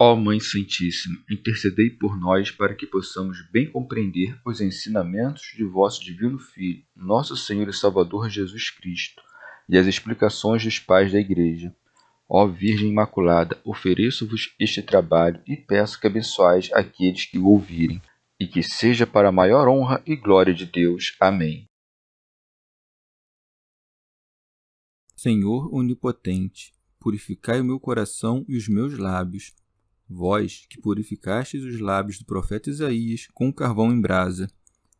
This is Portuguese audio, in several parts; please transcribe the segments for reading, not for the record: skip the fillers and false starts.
Ó Mãe Santíssima, intercedei por nós para que possamos bem compreender os ensinamentos de vosso Divino Filho, nosso Senhor e Salvador Jesus Cristo, e as explicações dos pais da Igreja. Ó Virgem Imaculada, ofereço-vos este trabalho e peço que abençoais aqueles que o ouvirem, e que seja para a maior honra e glória de Deus. Amém. Senhor onipotente, purificai o meu coração e os meus lábios. Vós, que purificastes os lábios do profeta Isaías com carvão em brasa,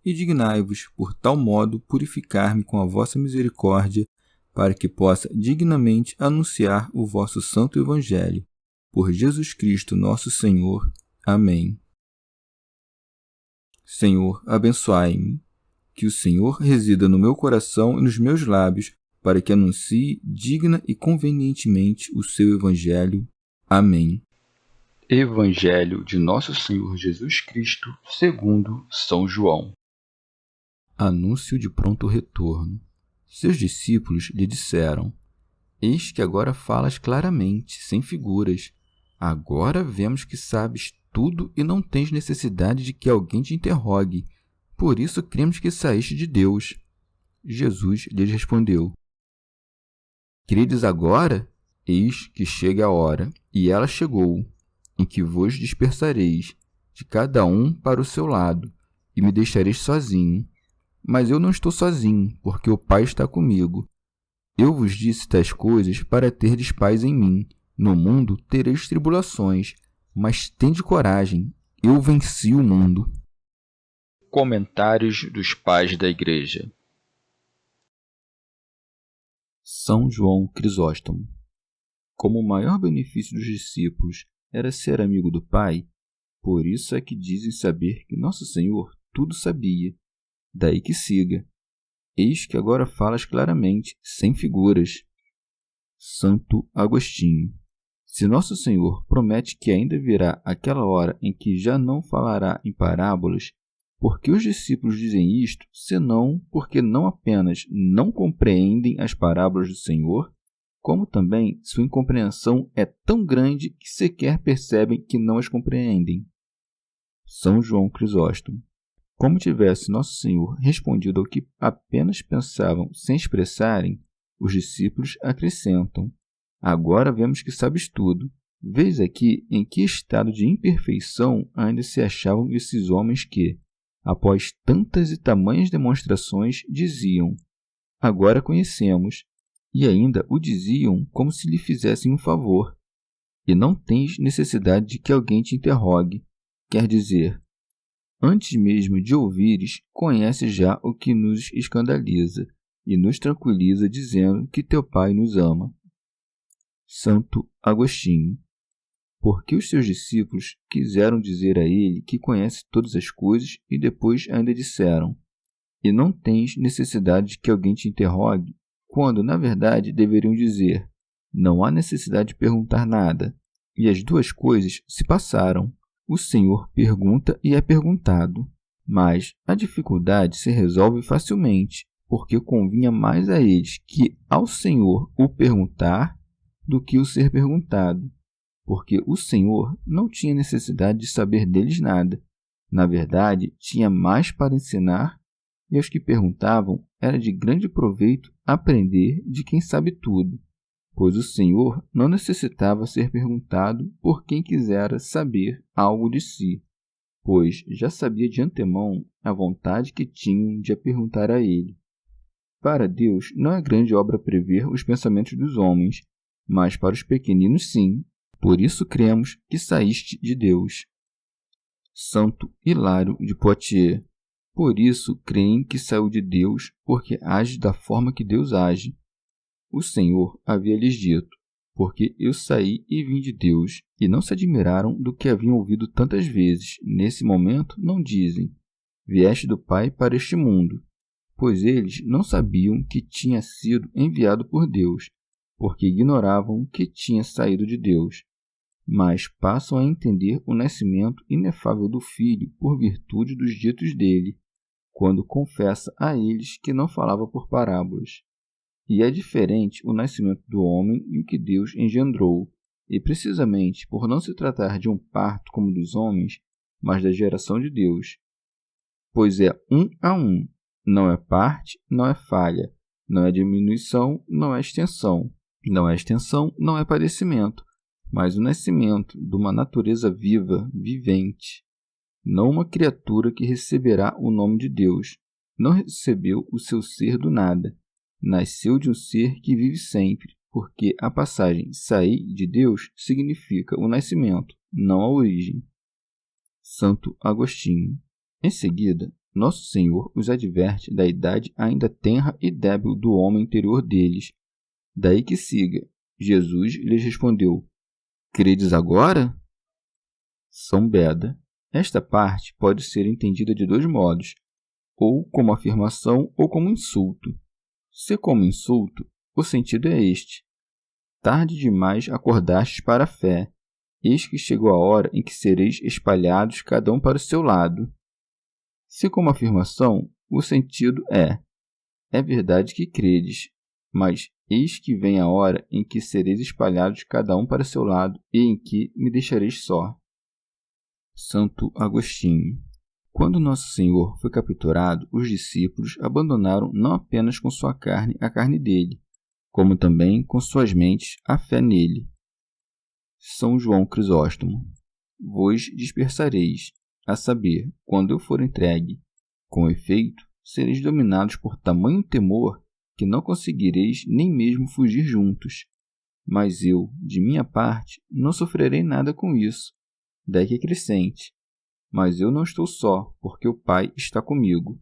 e dignai-vos, por tal modo, purificar-me com a vossa misericórdia, para que possa dignamente anunciar o vosso santo Evangelho. Por Jesus Cristo nosso Senhor. Amém. Senhor, abençoai-me. Que o Senhor resida no meu coração e nos meus lábios, para que anuncie digna e convenientemente o seu Evangelho. Amém. Evangelho de Nosso Senhor Jesus Cristo, segundo São João. Anúncio de pronto retorno. Seus discípulos lhe disseram: Eis que agora falas claramente, sem figuras. Agora vemos que sabes tudo e não tens necessidade de que alguém te interrogue. Por isso cremos que saíste de Deus. Jesus lhes respondeu: Credes agora? Eis que chega a hora, e ela chegou, em que vos dispersareis, de cada um para o seu lado, e me deixareis sozinho. Mas eu não estou sozinho, porque o Pai está comigo. Eu vos disse tais coisas para terdes paz em mim. No mundo tereis tribulações, mas tende coragem, eu venci o mundo. Comentários dos Pais da Igreja. São João Crisóstomo. Como o maior benefício dos discípulos era ser amigo do Pai, por isso é que dizem saber que Nosso Senhor tudo sabia. Daí que siga: Eis que agora falas claramente, sem figuras. Santo Agostinho. Se Nosso Senhor promete que ainda virá aquela hora em que já não falará em parábolas, por que os discípulos dizem isto, senão porque não apenas não compreendem as parábolas do Senhor, como também sua incompreensão é tão grande que sequer percebem que não as compreendem? São João Crisóstomo. Como tivesse Nosso Senhor respondido ao que apenas pensavam sem expressarem, os discípulos acrescentam: Agora vemos que sabes tudo. Vês aqui em que estado de imperfeição ainda se achavam esses homens que, após tantas e tamanhas demonstrações, diziam: Agora conhecemos, e ainda o diziam como se lhe fizessem um favor. E não tens necessidade de que alguém te interrogue. Quer dizer, antes mesmo de ouvires, conheces já o que nos escandaliza e nos tranquiliza, dizendo que teu Pai nos ama. Santo Agostinho. Porque os seus discípulos quiseram dizer a ele que conhece todas as coisas e depois ainda disseram: E não tens necessidade de que alguém te interrogue, quando, na verdade, deveriam dizer: Não há necessidade de perguntar nada. E as duas coisas se passaram. O Senhor pergunta e é perguntado. Mas a dificuldade se resolve facilmente, porque convinha mais a eles que ao Senhor o perguntar do que o ser perguntado, porque o Senhor não tinha necessidade de saber deles nada. Na verdade, tinha mais para ensinar, e aos que perguntavam era de grande proveito aprender de quem sabe tudo, pois o Senhor não necessitava ser perguntado por quem quisera saber algo de si, pois já sabia de antemão a vontade que tinham de a perguntar a ele. Para Deus não é grande obra prever os pensamentos dos homens, mas para os pequeninos sim. Por isso cremos que saíste de Deus. Santo Hilário de Poitiers. Por isso creem que saiu de Deus, porque age da forma que Deus age. O Senhor havia lhes dito: Porque eu saí e vim de Deus, e não se admiraram do que haviam ouvido tantas vezes. Nesse momento não dizem: Vieste do Pai para este mundo, pois eles não sabiam que tinha sido enviado por Deus, porque ignoravam que tinha saído de Deus. Mas passam a entender o nascimento inefável do Filho por virtude dos ditos dele, quando confessa a eles que não falava por parábolas. E é diferente o nascimento do homem e o que Deus engendrou. e precisamente por não se tratar de um parto como dos homens, mas da geração de Deus. Pois é 1 a 1, não é parte, não é falha, não é diminuição, não é extensão, não é padecimento, mas o nascimento de uma natureza viva, vivente. Não uma criatura que receberá o nome de Deus. Não recebeu o seu ser do nada. Nasceu de um ser que vive sempre, porque a passagem sair de Deus significa o nascimento, não a origem. Santo Agostinho. Em seguida, Nosso Senhor os adverte da idade ainda tenra e débil do homem interior deles. Daí que siga. Jesus lhes respondeu: Credes agora? São Beda. Esta parte pode ser entendida de dois modos, ou como afirmação ou como insulto. Se como insulto, o sentido é este: tarde demais acordastes para a fé, eis que chegou a hora em que sereis espalhados cada um para o seu lado. Se como afirmação, o sentido é verdade que credes, mas eis que vem a hora em que sereis espalhados cada um para o seu lado e em que me deixareis só. Santo Agostinho. Quando Nosso Senhor foi capturado, os discípulos abandonaram não apenas com sua carne a carne dele, como também com suas mentes a fé nele. São João Crisóstomo. Vos dispersareis, a saber, quando eu for entregue. Com efeito, sereis dominados por tamanho temor que não conseguireis nem mesmo fugir juntos. Mas eu, de minha parte, não sofrerei nada com isso. Daí que acrescente: mas eu não estou só, porque o Pai está comigo.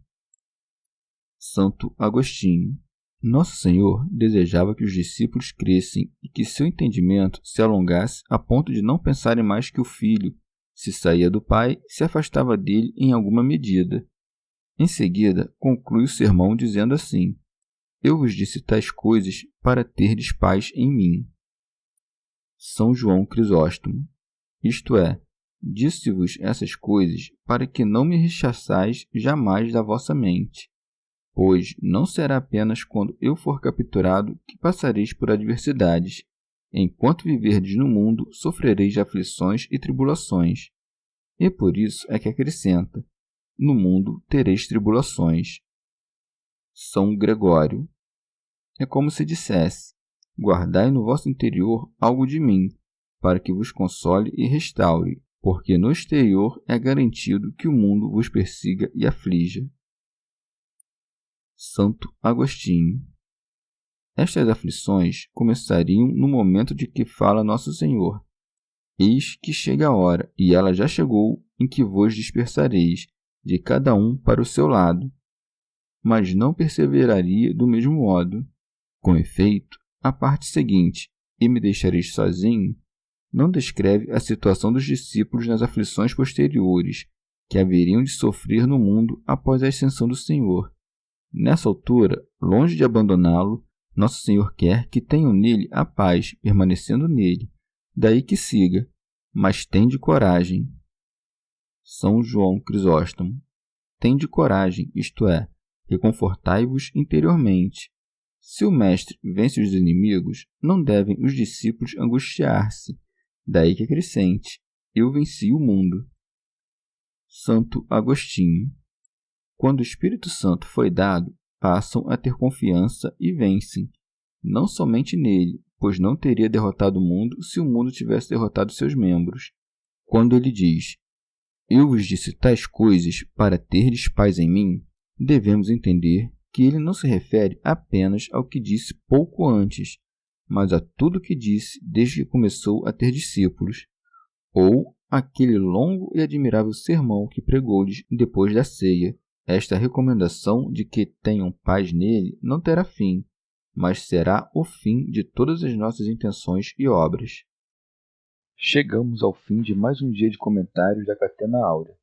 Santo Agostinho. Nosso Senhor desejava que os discípulos crescem e que seu entendimento se alongasse a ponto de não pensarem mais que o Filho, se saía do Pai, se afastava dele em alguma medida. Em seguida, conclui o sermão dizendo assim: Eu vos disse tais coisas para terdes paz em mim. São João Crisóstomo. Isto é, disse-vos essas coisas para que não me rechaçais jamais da vossa mente. Pois não será apenas quando eu for capturado que passareis por adversidades. Enquanto viverdes no mundo, sofrereis aflições e tribulações. E por isso é que acrescenta: no mundo tereis tribulações. São Gregório. É como se dissesse: guardai no vosso interior algo de mim, para que vos console e restaure, porque no exterior é garantido que o mundo vos persiga e aflija. Santo Agostinho. Estas aflições começariam no momento de que fala Nosso Senhor: Eis que chega a hora, e ela já chegou, em que vos dispersareis, de cada um para o seu lado. Mas não perseveraria do mesmo modo. Com efeito, a parte seguinte, e me deixareis sozinho, não descreve a situação dos discípulos nas aflições posteriores, que haveriam de sofrer no mundo após a ascensão do Senhor. Nessa altura, longe de abandoná-lo, Nosso Senhor quer que tenham nele a paz, permanecendo nele. Daí que siga: mas tende coragem. São João Crisóstomo. Tende coragem, isto é, reconfortai-vos interiormente. Se o Mestre vence os inimigos, não devem os discípulos angustiar-se. Daí que acrescente: eu venci o mundo. Santo Agostinho. Quando o Espírito Santo foi dado, passam a ter confiança e vencem. Não somente nele, pois não teria derrotado o mundo se o mundo tivesse derrotado seus membros. Quando ele diz: eu vos disse tais coisas para terdes paz em mim, devemos entender que ele não se refere apenas ao que disse pouco antes, mas a tudo o que disse desde que começou a ter discípulos, ou aquele longo e admirável sermão que pregou-lhes depois da ceia. Esta recomendação de que tenham paz nele não terá fim, mas será o fim de todas as nossas intenções e obras. Chegamos ao fim de mais um dia de comentários da Catena Áurea.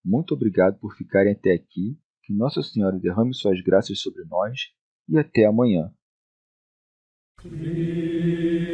Muito obrigado por ficarem até aqui, que Nossa Senhora derrame suas graças sobre nós e até amanhã. Christus,